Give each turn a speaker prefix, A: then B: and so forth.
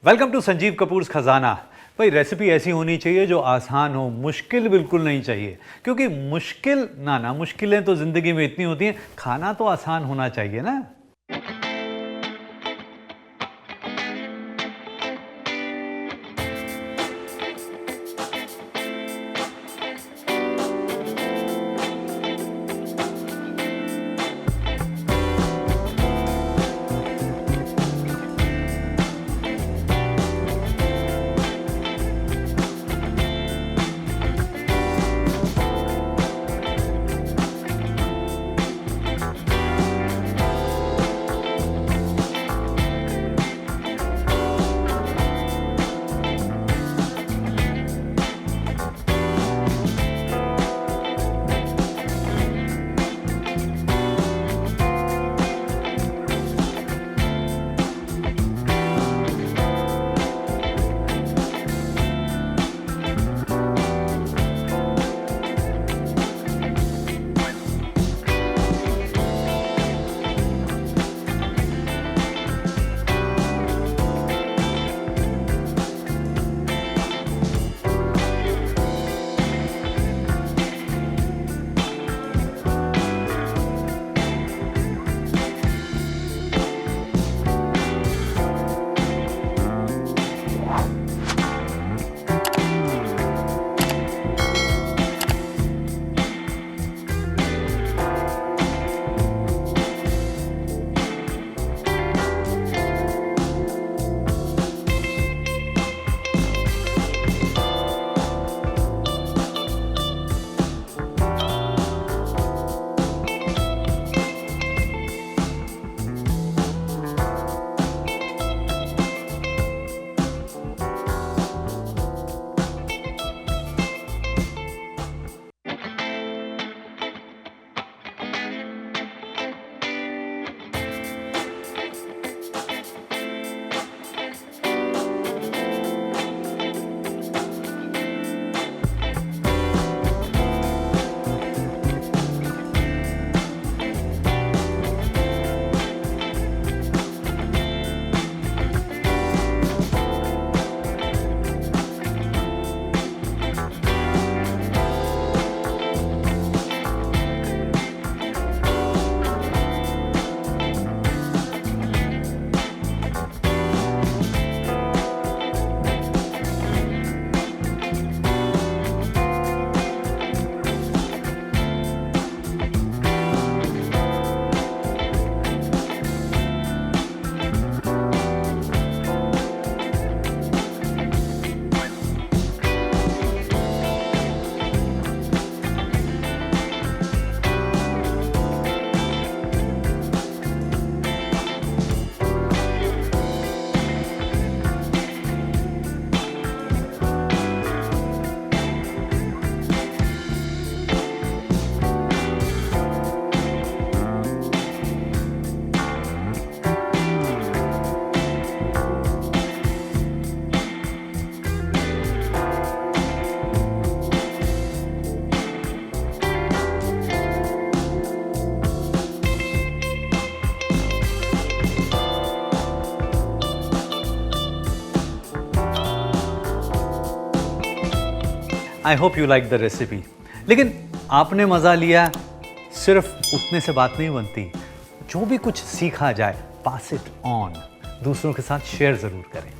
A: Welcome to Sanjeev Kapoor खजाना। भाई recipe ऐसी होनी चाहिए जो आसान हो, मुश्किल बिल्कुल नहीं चाहिए, क्योंकि मुश्किलें तो जिंदगी में इतनी होती हैं, खाना तो आसान होना चाहिए ना। I hope you like the recipe. लेकिन आपने मज़ा लिया, सिर्फ उतने से बात नहीं बनती। जो भी कुछ सीखा जाए, पास इट ऑन, दूसरों के साथ शेयर ज़रूर करें।